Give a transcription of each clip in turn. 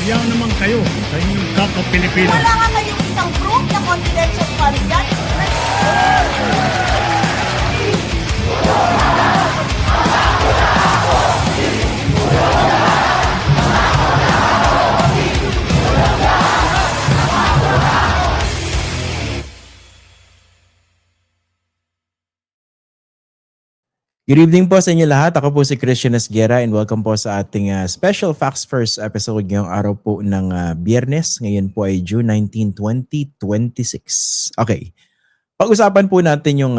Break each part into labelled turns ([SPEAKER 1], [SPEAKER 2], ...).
[SPEAKER 1] Ayaw naman kayo sa inyong kapwa Pilipino.
[SPEAKER 2] Wala nga kayong isang proof na confidential funds yan.
[SPEAKER 3] Good evening po sa inyo lahat. Ako po si Christian Esguera and welcome po sa ating special Facts First episode ngayong araw po ng Biyernes. Ngayon po ay June 19, 2026. Okay. Pag-usapan po natin yung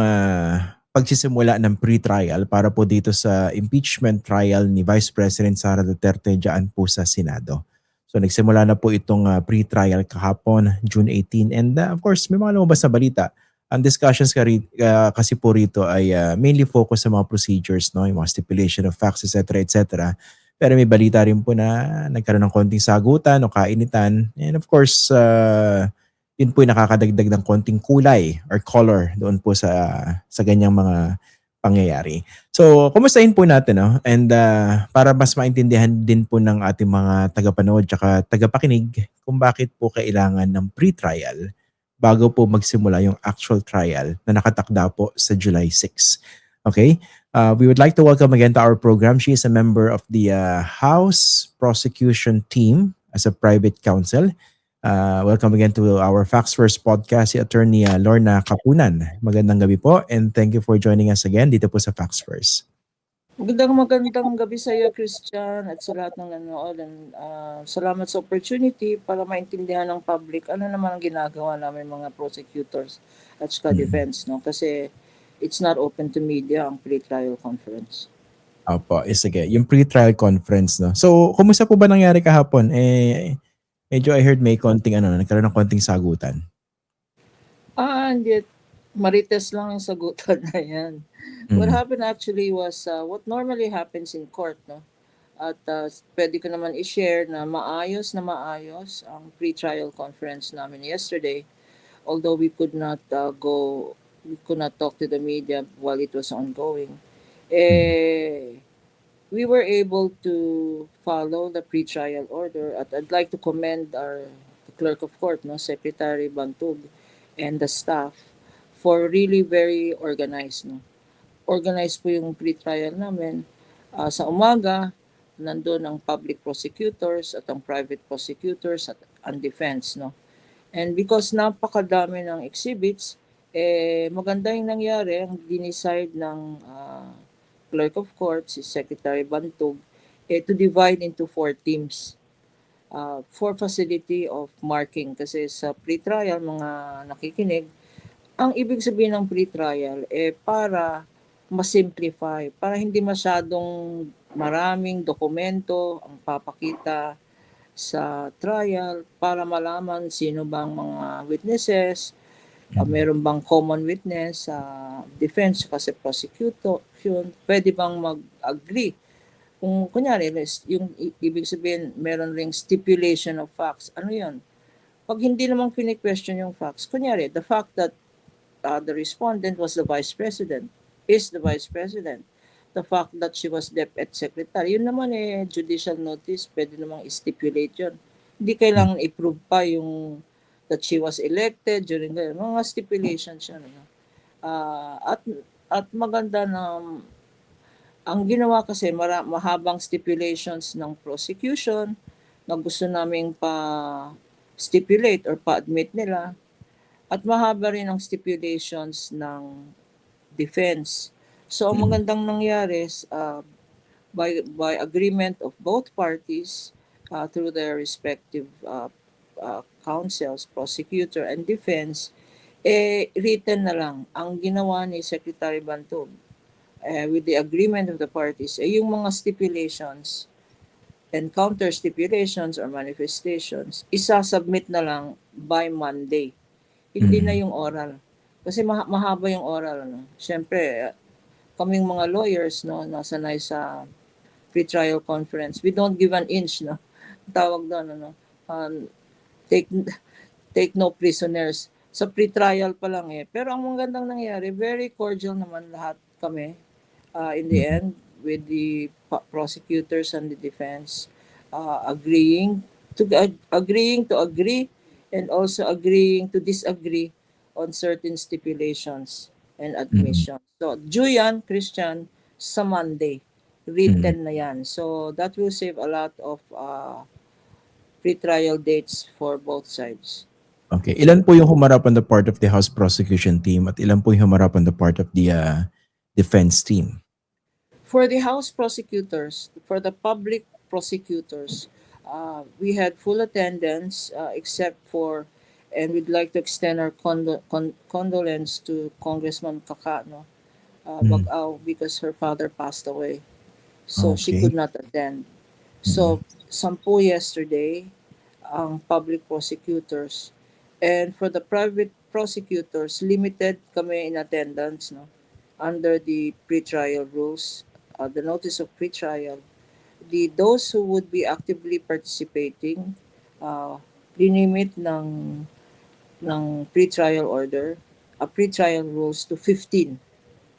[SPEAKER 3] pagsisimula ng pre-trial para po dito sa impeachment trial ni Vice President Sara Duterte dyan po sa Senado. So nagsimula na po itong pre-trial kahapon, June 18. And of course, may mga lumabas na balita. Ang discussions kasi po rito ay mainly focus sa mga procedures, no? Yung mga stipulation of facts, etc. etc. Pero may balita rin po na nagkaroon ng konting sagutan o kainitan. And of course, yun po yung nakakadagdag ng konting kulay or color doon po sa ganyang mga pangyayari. So, kumustahin po natin, no? And para mas maintindihan din po ng ating mga tagapanood at tagapakinig kung bakit po kailangan ng pre-trial bago po magsimula yung actual trial na nakatakda po sa July 6. Okay? We would like to welcome again to our program. She is a member of the House Prosecution Team as a private counsel. Welcome again to our Facts First podcast, si Attorney Lorna Kapunan. Magandang gabi po and thank you for joining us again dito po sa Facts First.
[SPEAKER 4] Magandang gabi sa iyo, Christian, at sa lahat ng nanonood. Salamat sa opportunity para maintindihan ng public ano naman ang ginagawa namin mga prosecutors at saka defense, no? Kasi it's not open to media ang pre-trial conference.
[SPEAKER 3] Opo, sige. Yung pre-trial conference, no? So, kumusta po ba nangyari kahapon? Medyo I heard may konting nagkaroon ng konting sagutan.
[SPEAKER 4] Hindi. Marites lang yung sagutan na yan. What happened actually was what normally happens in court, no? At pwede ko naman i-share na maayos ang pre-trial conference namin yesterday. Although we could not talk to the media while it was ongoing. We were able to follow the pre-trial order at I'd like to commend our clerk of court, no, Secretary Bantug, and the staff for really very organized, no. Organized po yung pre-trial namin. Sa umaga, nandun ang public prosecutors at ang private prosecutors at ang defense, no. And because napakadami ng exhibits, maganda yung nangyari, ang dinicide ng clerk of court, si Secretary Bantug, to divide into 4 teams for facility of marking. Kasi sa pre-trial, mga nakikinig, ang ibig sabihin ng pre-trial para ma-simplify, para hindi masyadong maraming dokumento ang papakita sa trial para malaman sino bang mga witnesses, meron bang common witness sa defense kasi prosecution, pwede bang mag-agree. Kung kunyari, yung ibig sabihin meron ring stipulation of facts, ano yun? Pag hindi namang question yung facts, kunyari, the fact that the respondent was the vice president, is the vice president. The fact that she was DepEd secretary, yun naman judicial notice, pwede namang stipulate yun. Hindi kailangan i-prove pa yung that she was elected during the mga stipulations yun. At maganda na ang ginawa kasi mahabang stipulations ng prosecution na gusto naming pa-stipulate or pa-admit nila. At mahaba rin ang stipulations ng defense. So, ang magandang nangyari by agreement of both parties through their respective counsels, prosecutor and defense, written na lang ang ginawa ni Secretary Bantug with the agreement of the parties, yung mga stipulations and counter stipulations or manifestations, isasubmit na lang by Monday. Hindi na yung oral. Kasi mahaba yung oral. No? Siyempre, kaming mga lawyers, no, nasanay sa pre-trial conference, we don't give an inch. No? Tawag doon, take no prisoners. Sa pre-trial pa lang Pero ang magandang nangyari, very cordial naman lahat kami in the end with the prosecutors and the defense agreeing agreeing to agree and also agreeing to disagree on certain stipulations and
[SPEAKER 3] Mm.
[SPEAKER 4] admission. So, due yan, Christian, sa Monday.
[SPEAKER 3] Mm.
[SPEAKER 4] Written na yan. So, that will save a lot of pre-trial dates for both sides.
[SPEAKER 3] Okay. Ilan po yung humarap on the part of the House prosecution team at ilan po yung humarap on the part of the defense team?
[SPEAKER 4] For the House prosecutors, for the public prosecutors, we had full attendance except for, and we'd like to extend our condolence to Congressman Kakano
[SPEAKER 3] Mm.
[SPEAKER 4] Bagaw because her father passed away. So she
[SPEAKER 3] Okay.
[SPEAKER 4] could not attend.
[SPEAKER 3] Mm.
[SPEAKER 4] So, 10 yesterday ang public prosecutors. And for the private prosecutors, limited kami in attendance, no? Under the pretrial rules, the notice of pretrial. Those who would be actively participating, linimit ng pretrial order, pretrial rules to 15.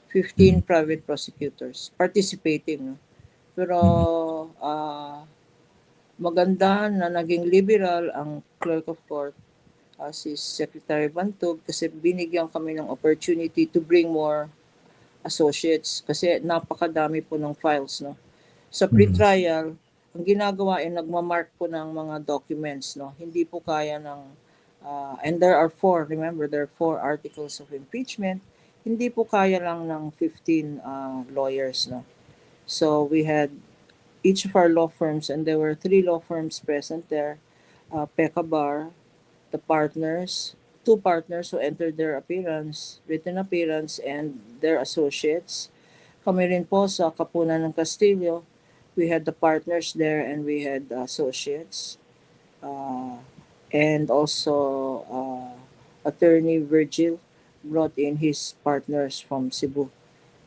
[SPEAKER 4] 15 private prosecutors participating, no? Pero maganda na naging liberal ang clerk of court, si Secretary Bantog, kasi binigyan kami ng opportunity to bring more associates kasi napakadami po ng files, no. Sa pre-trial, ang ginagawa ay nagmamark po ng mga documents, no. Hindi po kaya ng and there are 4, remember there are 4 articles of impeachment. Hindi po kaya lang ng 15 lawyers, no. So we had each of our law firms, and there were 3 law firms present there, Pekka Bar, the partners, 2 partners who entered their written appearance, and their associates. Kami rin po sa Kapunan ng Castillo, we had the partners there and we had associates. And also Attorney Virgil brought in his partners from Cebu.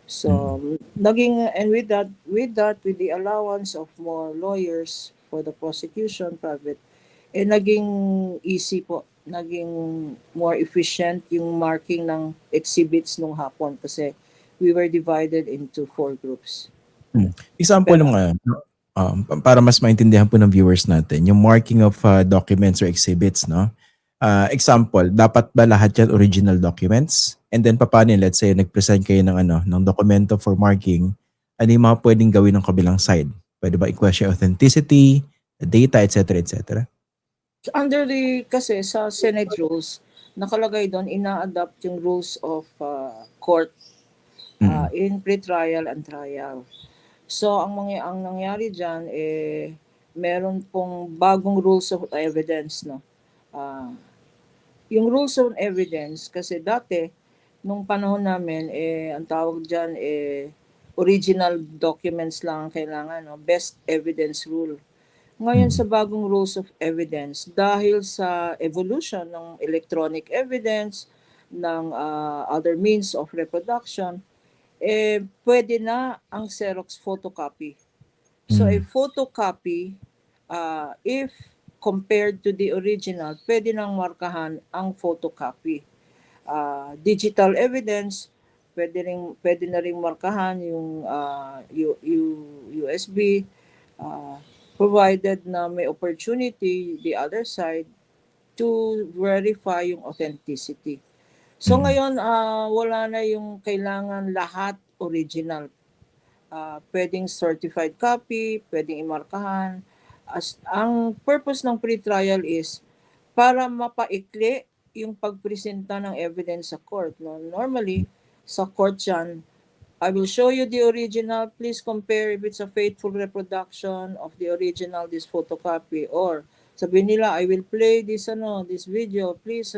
[SPEAKER 4] So naging, and with the allowance of more lawyers for the prosecution private, naging easy po, naging more efficient yung marking ng exhibits nung hapon kasi we were divided into 4 groups.
[SPEAKER 3] Example
[SPEAKER 4] Pero-
[SPEAKER 3] ng para mas maintindihan po ng viewers natin, yung marking of documents or exhibits, no? Example, dapat ba lahat yan original documents? And then paano yun? Let's say nag-present kayo ng dokumento for marking, ano yung mga pwedeng gawin ng kabilang side? Pwede ba i-question authenticity, data, etc., etc.?
[SPEAKER 4] Under kasi sa Senate rules, nakalagay doon, ina-adapt yung rules of court in pre-trial and trial. So, ang nangyari dyan, meron pong bagong rules of evidence, no? Yung rules of evidence, kasi dati, nung panahon namin, ang tawag dyan, original documents lang ang kailangan, no? Best evidence rule. Ngayon sa bagong rules of evidence, dahil sa evolution ng electronic evidence, ng other means of reproduction, pwede na ang Xerox photocopy. So a photocopy, if compared to the original, pwede nang markahan ang photocopy. Digital evidence, pwede na ring markahan yung USB, provided na may opportunity the other side to verify yung authenticity. So ngayon, wala na yung kailangan lahat original. Pwedeng certified copy, pwedeng imarkahan. Ang purpose ng pre-trial is para mapaikli yung pagpresenta ng evidence sa court. No? Normally, sa court yan, I will show you the original. Please compare if it's a faithful reproduction of the original, this photocopy. Or sabihin nila, I will play this video. Please,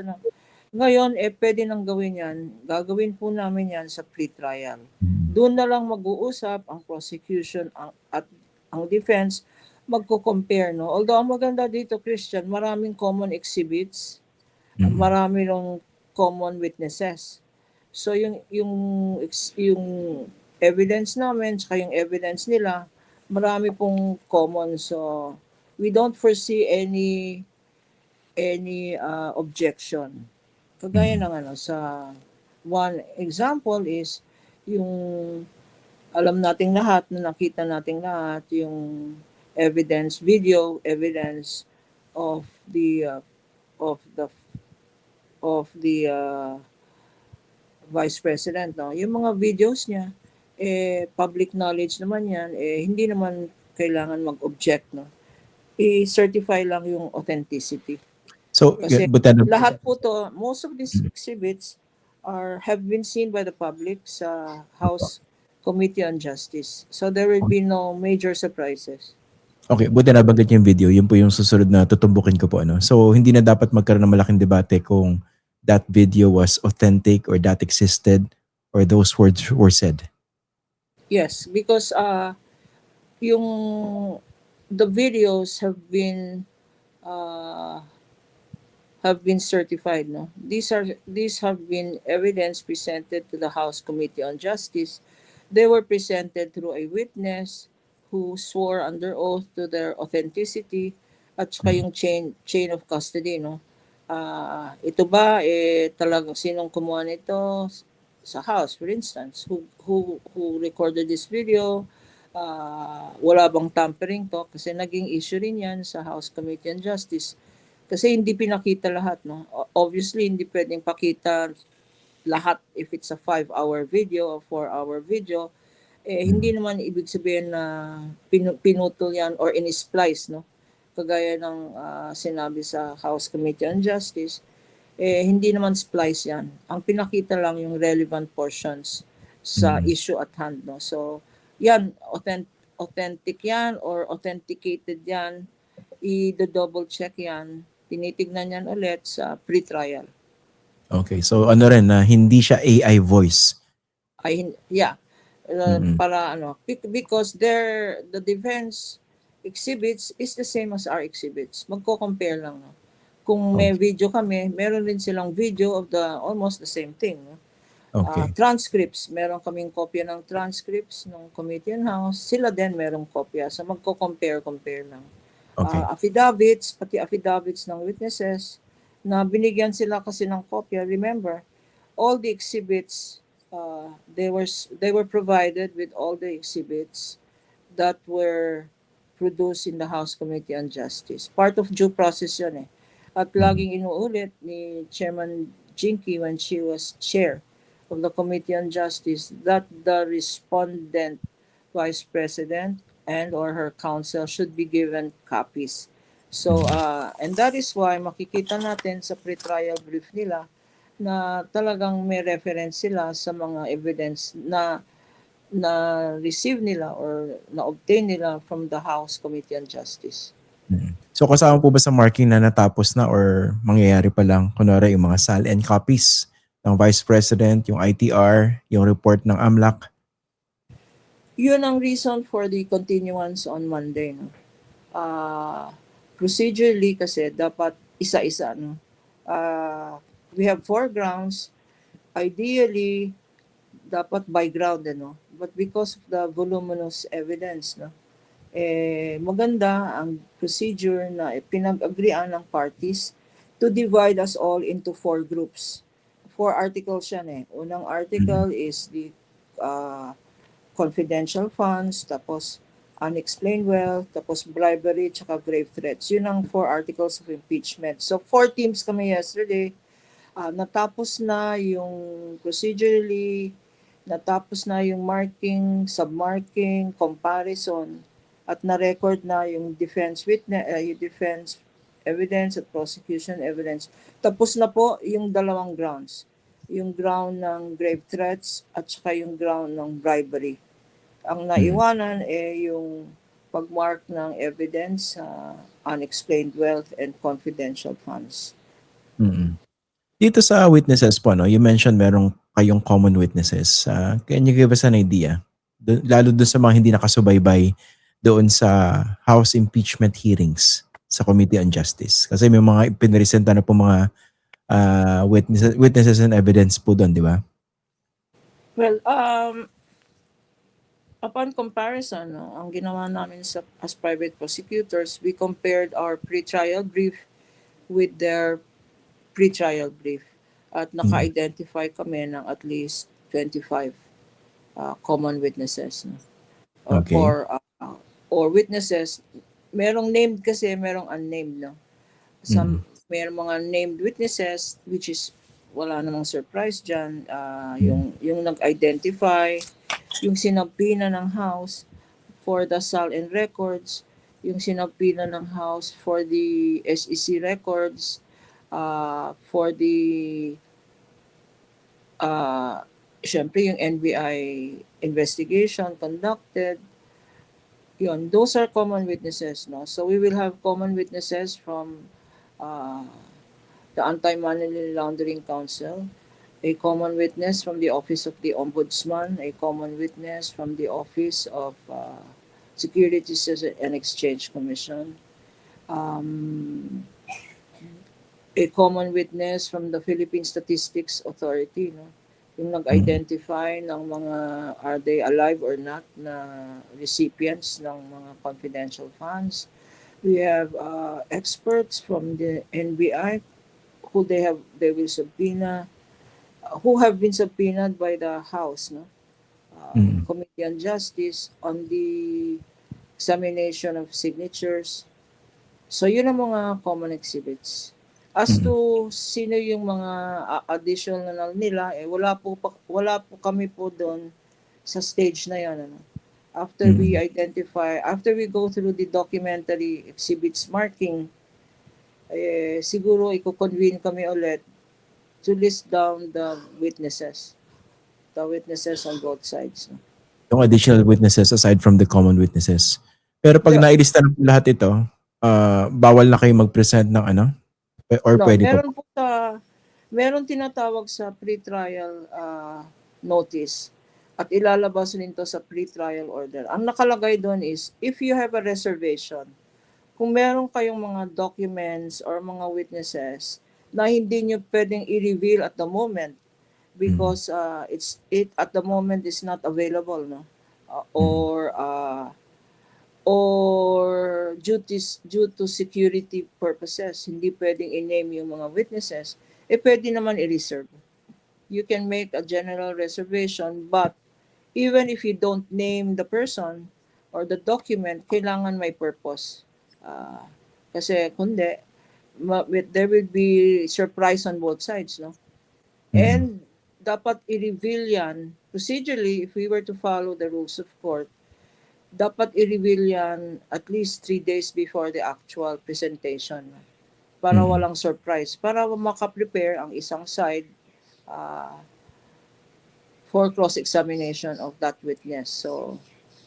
[SPEAKER 4] Ngayon, pwede nang gawin yan. Gagawin po namin yan sa pre-trial. Doon na lang mag-uusap ang prosecution at ang defense, magko-compare. No? Although ang maganda dito, Christian, maraming common exhibits, marami ng common witnesses. So yung evidence namin, saka yung evidence nila, marami pong common. So we don't foresee any objection. Kagaya ng sa one example is yung alam nating lahat, na nakita nating lahat, yung video evidence of the of the of the Vice President, no? Yung mga videos niya, public knowledge naman yan, hindi naman kailangan mag-object, no? I-certify lang yung authenticity.
[SPEAKER 3] So,
[SPEAKER 4] Kasi
[SPEAKER 3] buti na,
[SPEAKER 4] lahat po to, most of these exhibits have been seen by the public sa House Committee on Justice. So there will be no major surprises.
[SPEAKER 3] okay, buti na banggit yung video. Yun po yung susunod na tutumbukin ko po. Ano? So, hindi na dapat magkaroon ng malaking debate kung that video was authentic or that existed or those words were said.
[SPEAKER 4] Yes, because yung the videos have been certified, no. These have been evidence presented to the House Committee on Justice. They were presented through a witness who swore under oath to their authenticity at saka yung chain of custody, no. Ito ba talagang sinong kumuha nito sa house, for instance, who recorded this video? Wala bang tampering to? Kasi naging issue rin yan sa House Committee on Justice. Kasi hindi pinakita lahat, no? Obviously, hindi pwedeng pakita lahat if it's a 5-hour video or 4-hour video. Hindi naman ibig sabihin na pinutol yan or in-splice, no? Kagaya ng sinabi sa House Committee on Justice, hindi naman splice yan. Ang pinakita lang yung relevant portions sa issue at hand, no? So, yan, authentic yan or authenticated yan, i-double check yan, tinitignan yan ulit sa pre-trial.
[SPEAKER 3] Okay, so ano rin na hindi siya AI voice.
[SPEAKER 4] Yeah. Para because the defense exhibits is the same as our exhibits. Magko-compare lang, no? Kung may video kami, meron rin silang video of almost the same thing, no?
[SPEAKER 3] Okay.
[SPEAKER 4] Transcripts, meron kaming kopya ng transcripts ng Committee on House. Sila din merong kopya. So magko-compare lang.
[SPEAKER 3] Okay.
[SPEAKER 4] Affidavits, pati affidavits ng witnesses na binigyan sila kasi ng kopya. Remember, all the exhibits, they were provided with all the exhibits that were produced in the House Committee on Justice. Part of due process yun, eh. At laging inuulit ni Chairman Jinky when she was chair of the Committee on Justice that the respondent Vice President and or her counsel should be given copies. So, and that is why makikita natin sa pre-trial brief nila na talagang may reference sila sa mga evidence na receive nila or na-obtain nila from the House Committee on Justice.
[SPEAKER 3] So kasama po ba sa marking na natapos na or mangyayari pa lang, kunwari yung mga SAL-N copies ng Vice President, yung ITR, yung report ng AMLAC?
[SPEAKER 4] Yun ang reason for the continuance on Monday, no? Procedurally kasi dapat isa-isa, no? We have 4 grounds. Ideally, dapat by ground, no? But because of the voluminous evidence, no? Maganda ang procedure na pinag-agreean ng parties to divide us all into 4 groups. 4 articles yan, eh. Unang article is the confidential funds, tapos unexplained wealth, tapos bribery, tsaka grave threats. Yun ang 4 articles of impeachment. So 4 teams kami yesterday. Natapos na yung procedurally, natapos na yung marking, submarking, comparison, at na-record na yung defense witness, yung defense evidence at prosecution evidence. Tapos na po yung 2 grounds. Yung ground ng grave threats at saka yung ground ng bribery. Ang naiwanan yung pagmark ng evidence sa unexplained wealth and confidential funds.
[SPEAKER 3] Dito sa witnesses po, no, you mentioned merong kayong common witnesses. Can you give us an idea? Lalo doon sa mga hindi nakasubaybay doon sa House impeachment hearings sa Committee on Justice. Kasi may mga pinresenta na po mga witnesses and evidence po doon, di ba?
[SPEAKER 4] Well, upon comparison, no, ang ginawa namin as private prosecutors, we compared our pre-trial brief with their pre-trial brief at naka-identify kami ng at least 25 common witnesses, no?
[SPEAKER 3] Okay.
[SPEAKER 4] Or witnesses, merong named kasi, merong unnamed, no? May mga named witnesses, which is wala namang surprise dyan. Yung nag-identify, yung sinabina ng House for the SAL and records, yung sinabina ng House for the SEC records, for the syempre yung NBI investigation conducted. Those are common witnesses, no? So we will have common witnesses from the Anti-Money Laundering Council, a common witness from the Office of the Ombudsman, a common witness from the Office of Securities and Exchange Commission, a common witness from the Philippine Statistics Authority, no? Yung nag-identify ng mga are they alive or not na recipients ng mga confidential funds. We have experts from the NBI who they will subpoena, who have been subpoenaed by the House, no? Committee on Justice on the examination of signatures. So yun ang mga common exhibits. As to sino yung mga additional nila, wala po kami po doon sa stage na yan. Ano? After we go through the documentary exhibits marking, siguro i-convene kami ulit to list down the witnesses on both sides. No?
[SPEAKER 3] Yung additional witnesses aside from the common witnesses. Pero pag nailista na po lahat ito, bawal na kayo mag-present ng ano? Or
[SPEAKER 4] No,
[SPEAKER 3] pwede
[SPEAKER 4] meron tinatawag sa pre-trial notice at ilalabas rin to sa pre-trial order. Ang nakalagay doon is, if you have a reservation, kung meron kayong mga documents or mga witnesses na hindi nyo pwedeng i-reveal at the moment because it at the moment is not available, no? Or due to security purposes, hindi pwedeng i-name yung mga witnesses, pwede naman i-reserve. You can make a general reservation, but even if you don't name the person or the document, kailangan may purpose. Kasi kundi, there will be surprise on both sides, no? And dapat i-reveal yan, procedurally, if we were to follow the rules of court, dapat i-reveal yan at least 3 days before the actual presentation para walang surprise, para makaprepare ang isang side for cross-examination of that witness. So,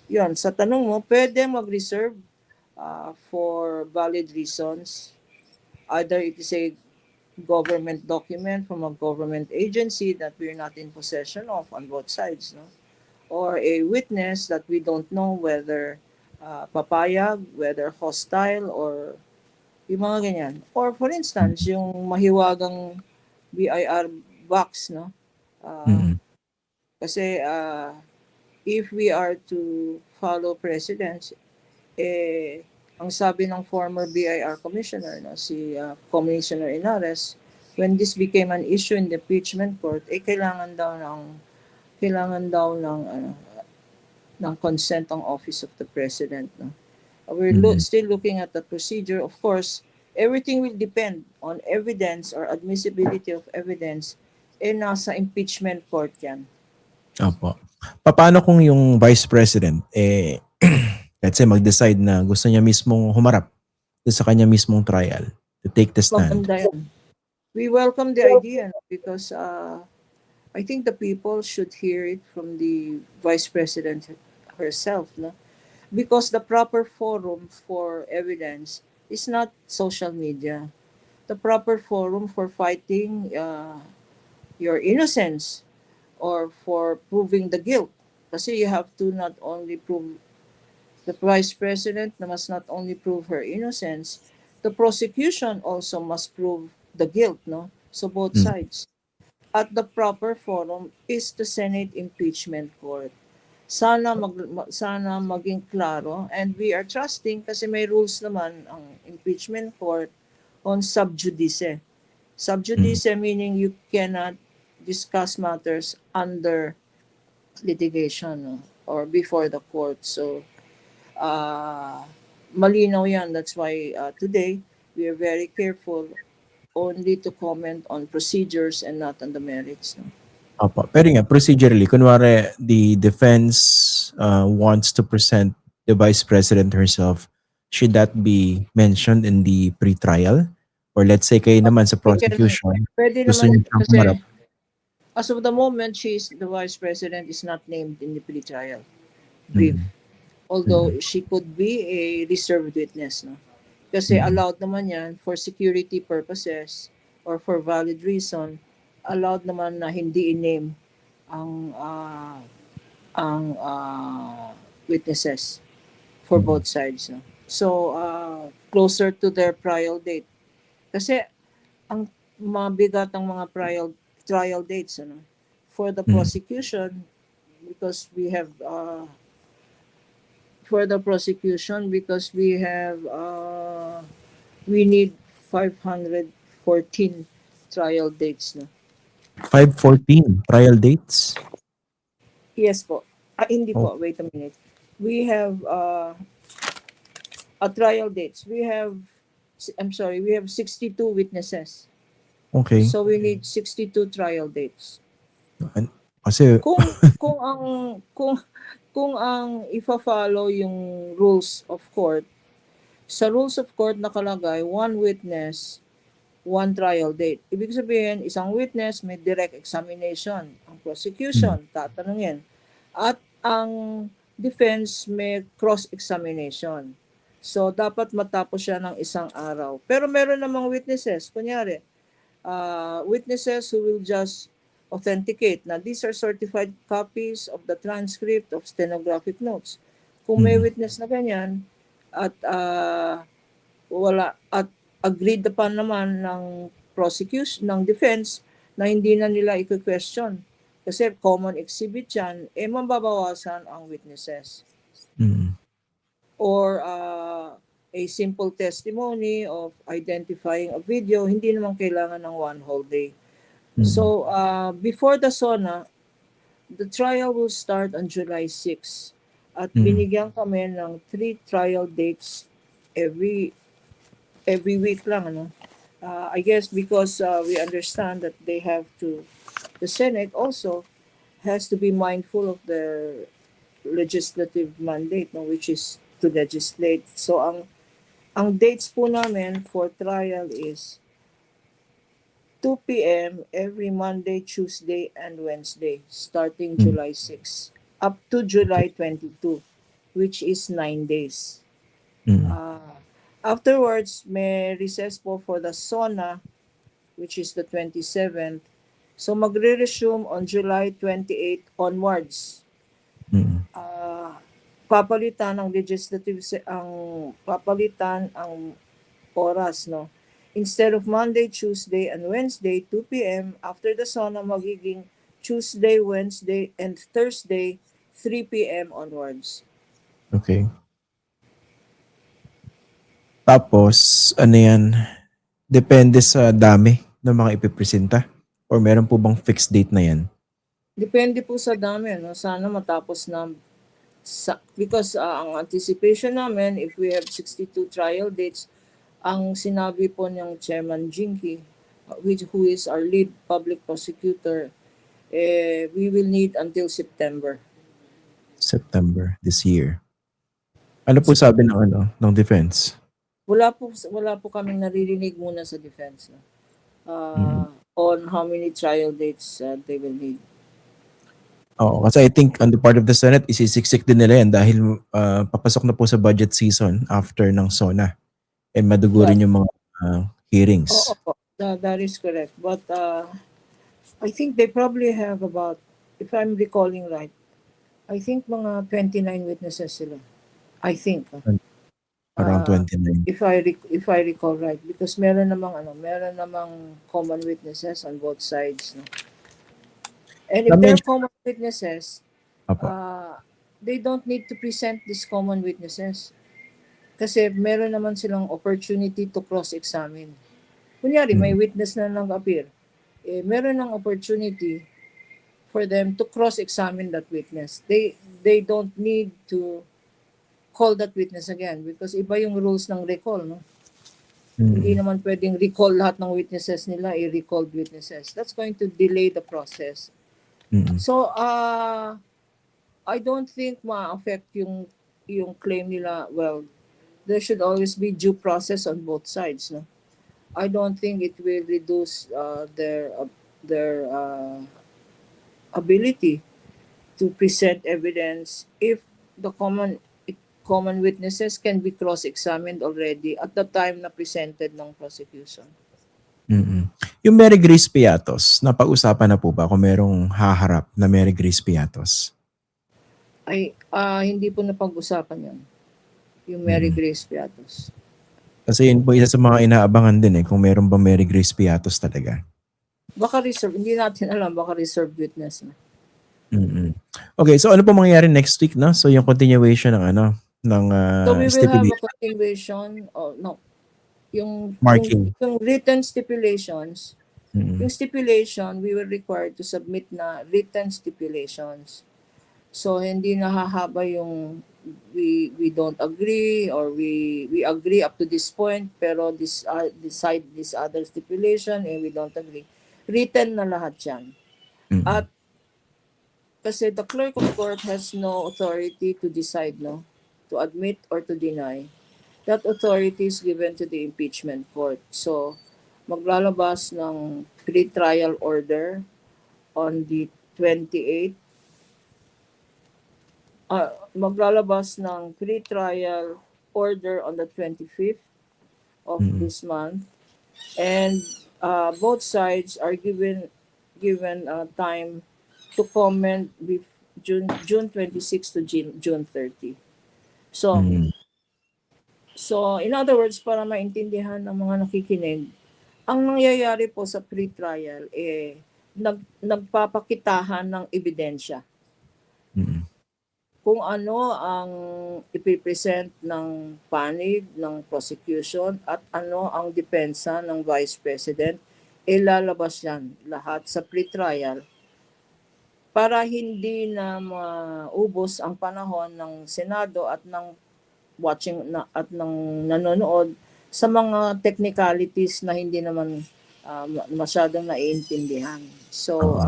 [SPEAKER 4] yun, sa tanong mo, pwede mag-reserve for valid reasons. Either it is a government document from a government agency that we're not in possession of on both sides, no? Or a witness that we don't know whether papayag, whether hostile, or yung mga ganyan. Or for instance, yung mahiwagang BIR box, no? Kasi if we are to follow precedents, ang sabi ng former BIR commissioner, no, si Commissioner Inares, when this became an issue in the impeachment court, kailangan daw ng consent ng Office of the President. No? We're still looking at the procedure. Of course, everything will depend on evidence or admissibility of evidence. Nasa impeachment court yan.
[SPEAKER 3] Opo. Paano kung yung Vice President, let's say mag-decide na gusto niya mismong humarap sa kanya mismong trial to take the stand?
[SPEAKER 4] We welcome the idea because I think the people should hear it from the Vice President herself, no? Because the proper forum for evidence is not social media. The proper forum for fighting your innocence or for proving the guilt. Kasi you have to not only prove the Vice President must not only prove her innocence, the prosecution also must prove the guilt, no? So both sides. At the proper forum is the Senate Impeachment Court. Sana maging klaro, and we are trusting kasi may rules naman ang impeachment court on sub judice. Sub judice meaning you cannot discuss matters under litigation, no, or before the court. So malinaw yan. That's why today we are very careful only to comment on procedures and not on the merits. No?
[SPEAKER 3] Opo. Pero nga, procedurally, kunwari the defense wants to present the Vice President herself, should that be mentioned in the pre-trial? Or let's say kayo naman sa prosecution,
[SPEAKER 4] Pwede
[SPEAKER 3] gusto
[SPEAKER 4] naman
[SPEAKER 3] niyo siyang
[SPEAKER 4] kasi
[SPEAKER 3] pumarap.
[SPEAKER 4] as of the moment, the Vice President is not named in the pre-trial brief. Although she could be a reserved witness. No? Kasi allowed naman yan for security purposes or for valid reason, allowed naman na hindi i-name ang witnesses for both sides. No? So, closer to their trial date. Kasi, ang mabigat ang mga trial dates, ano? For the prosecution, because we have, we need 514 trial dates. No?
[SPEAKER 3] 514 trial dates?
[SPEAKER 4] Yes po. Hindi po. Wait a minute. We have trial dates. We have 62 witnesses.
[SPEAKER 3] Okay.
[SPEAKER 4] So we need 62 trial dates.
[SPEAKER 3] Kasi,
[SPEAKER 4] Kung ang ifa-follow yung rules of court, sa rules of court nakalagay one witness, one trial date. Ibig sabihin, isang witness may direct examination. Ang prosecution, tatanungin. At ang defense may cross-examination. So, dapat matapos siya ng isang araw. Pero meron namang witnesses. Kunyari, witnesses who will just authenticate na these are certified copies of the transcript of stenographic notes. Kung may witness na ganyan at agreed upon naman ng prosecution, ng defense na hindi na nila i-question kasi common exhibit yan, mababawasan ang witnesses. Or a simple testimony of identifying a video, hindi naman kailangan ng one whole day. So, before the SONA, the trial will start on July 6. At binigyan kami ng 3 trial dates every week lang. Ano? I guess because we understand that they have to, the Senate also has to be mindful of their legislative mandate, no, which is to legislate. So, ang dates po namin for trial is 2 p.m. every Monday, Tuesday, and Wednesday, starting July 6, up to July 22, which is 9 days. Afterwards, may recess po for the SONA, which is the 27th. So, magre-resume on July 28 onwards. Papalitan ang oras, no? Instead of Monday, Tuesday, and Wednesday, 2 p.m., after the SONA, magiging Tuesday, Wednesday, and Thursday, 3 p.m. onwards.
[SPEAKER 3] okay. Tapos, ano yan? Depende sa dami ng mga ipipresenta? Or meron po bang fixed date na yan?
[SPEAKER 4] Depende po sa dami, no? Sana matapos na because ang anticipation namin, if we have 62 trial dates, ang sinabi po ng Chairman Jinky, who is our lead public prosecutor, we will need until September.
[SPEAKER 3] September this year. Ano po sabi ng defense?
[SPEAKER 4] Wala po kaming naririnig muna sa defense, no? On how many trial dates they will need.
[SPEAKER 3] Oo, kasi I think on the part of the Senate, isisiksik din nila yan dahil papasok na po sa budget season after ng SONA. And madugo rin yung mga hearings.
[SPEAKER 4] Oo, that is correct. But I think they probably have about, if I'm recalling right, I think mga 29 witnesses sila. I think.
[SPEAKER 3] Around 29.
[SPEAKER 4] If I recall right, because meron namang common witnesses on both sides. No? And if they're common witnesses, they don't need to present these common witnesses. Kasi meron naman silang opportunity to cross-examine. Kunyari, may witness na nag-appear. Meron ng opportunity for them to cross-examine that witness. They don't need to call that witness again because iba yung rules ng recall, no? Hindi
[SPEAKER 3] Mm.
[SPEAKER 4] naman pwedeng recall lahat ng witnesses nila, i-recalled witnesses. That's going to delay the process.
[SPEAKER 3] Mm.
[SPEAKER 4] So, I don't think ma-affect yung claim nila. Well, there should always be due process on both sides, no? I don't think it will reduce their ability to present evidence if the common witnesses can be cross-examined already at the time na presented ng prosecution.
[SPEAKER 3] Mm. Yung Mary Grace Piatos, napag-usapan na po ba kung merong haharap na Mary Grace Piatos?
[SPEAKER 4] Ay, hindi po napag-usapan yun, yung Mary
[SPEAKER 3] Mm.
[SPEAKER 4] Grace Piatos.
[SPEAKER 3] Kasi yun po isa sa mga inaabangan din kung meron ba Mary Grace Piatos talaga.
[SPEAKER 4] Baka reserve, hindi natin alam, baka reserved witness na.
[SPEAKER 3] Mm. Okay, so ano po mangyayari next week, no? So yung continuation ng ng
[SPEAKER 4] So we will have a
[SPEAKER 3] stipulation
[SPEAKER 4] continuation, no, yung
[SPEAKER 3] marking.
[SPEAKER 4] yung written stipulations,
[SPEAKER 3] Mm.
[SPEAKER 4] yung stipulation, we were required to submit na written stipulations. So hindi nahahaba yung we don't agree or we agree up to this point pero decide this other stipulation and we don't agree. Written na lahat yan.
[SPEAKER 3] Mm.
[SPEAKER 4] At kasi the clerk of court has no authority to decide, no, to admit or to deny. That authority is given to the impeachment court. So maglalabas ng pre-trial order on the 28th. Maglalabas ng pre-trial order on the 25th of this month. And both sides are given time to comment with June 26 to June 30. So,
[SPEAKER 3] Mm.
[SPEAKER 4] so in other words, para maintindihan ng mga nakikinig, ang nangyayari po sa pre-trial nagpapakitahan ng ebidensya.
[SPEAKER 3] Mm.
[SPEAKER 4] Kung ano ang ipipresent ng panig ng prosecution at ano ang depensa ng Vice President, ilalabas yan lahat sa pre-trial para hindi na maubos ang panahon ng Senado at ng at ng nanonood sa mga technicalities na hindi naman masyadong naiintindihan. So,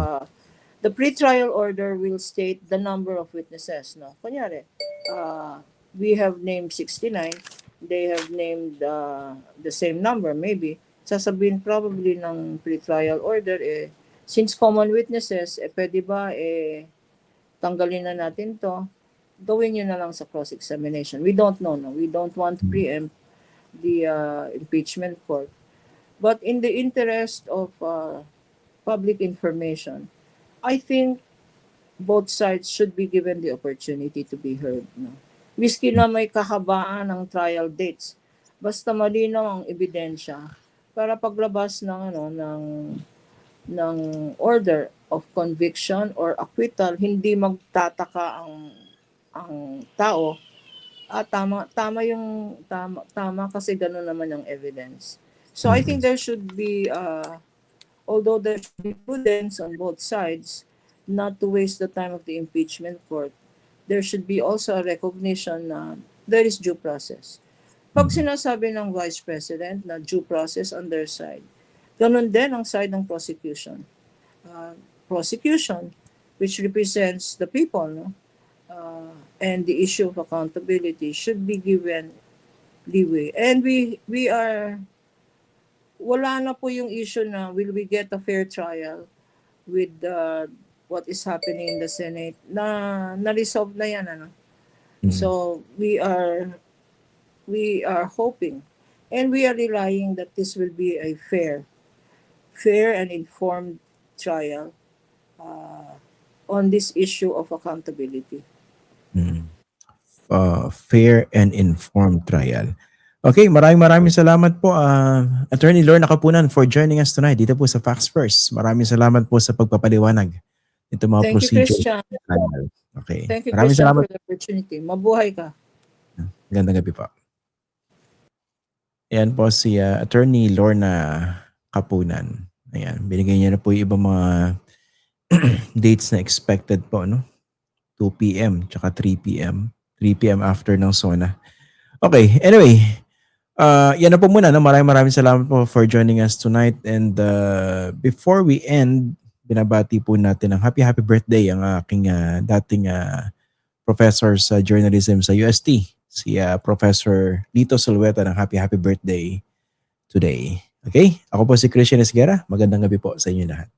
[SPEAKER 4] the pre-trial order will state the number of witnesses. No? Kunyari, we have named 69. They have named the same number, maybe. Sasabihin probably ng pre-trial order, since common witnesses, pwede ba, tanggalin na natin to, gawin nyo na lang sa cross-examination. We don't know. No? We don't want to preempt the impeachment court. But in the interest of public information, I think both sides should be given the opportunity to be heard. No? Miski na may kahabaan ng trial dates, basta malinaw ang ebidensya para paglabas ng order of conviction or acquittal, hindi magtataka ang tao. Tama kasi gano'n naman ang evidence. So I think there should be although there should be prudence on both sides not to waste the time of the impeachment court, there should be also a recognition na there is due process. Pag sinasabi ng Vice President na due process on their side, ganun din ang side ng prosecution. Prosecution, which represents the people, no? And the issue of accountability should be given leeway. And we are wala na po yung issue na will we get a fair trial with what is happening in the Senate. Na-resolve na yan. So we are hoping and we are relying that this will be a fair and informed trial on this issue of accountability.
[SPEAKER 3] Fair and informed trial. Okay, maraming salamat po Attorney Lorna Kapunan for joining us tonight dito po sa Facts First. Maraming salamat po sa pagpapaliwanag nito mga
[SPEAKER 4] Thank
[SPEAKER 3] procedure.
[SPEAKER 4] you, Christian.
[SPEAKER 3] Okay.
[SPEAKER 4] Thank you,
[SPEAKER 3] Maraming
[SPEAKER 4] Christian,
[SPEAKER 3] salamat.
[SPEAKER 4] for the opportunity. Mabuhay ka.
[SPEAKER 3] Gandang gabi po. Ayan po si Attorney Lorna Kapunan. Ayan, binigay niya na po yung ibang mga dates na expected po, no? 2 p.m. tsaka 3 p.m. 3 p.m. after ng SONA. Okay, anyway, Yan na po muna. No? Maraming salamat po for joining us tonight. And before we end, binabati po natin ang happy birthday ang aking dating professor sa journalism sa UST, si Professor Lito Solueta ng happy birthday today. Okay? Ako po si Christian Esguera. Magandang gabi po sa inyo lahat.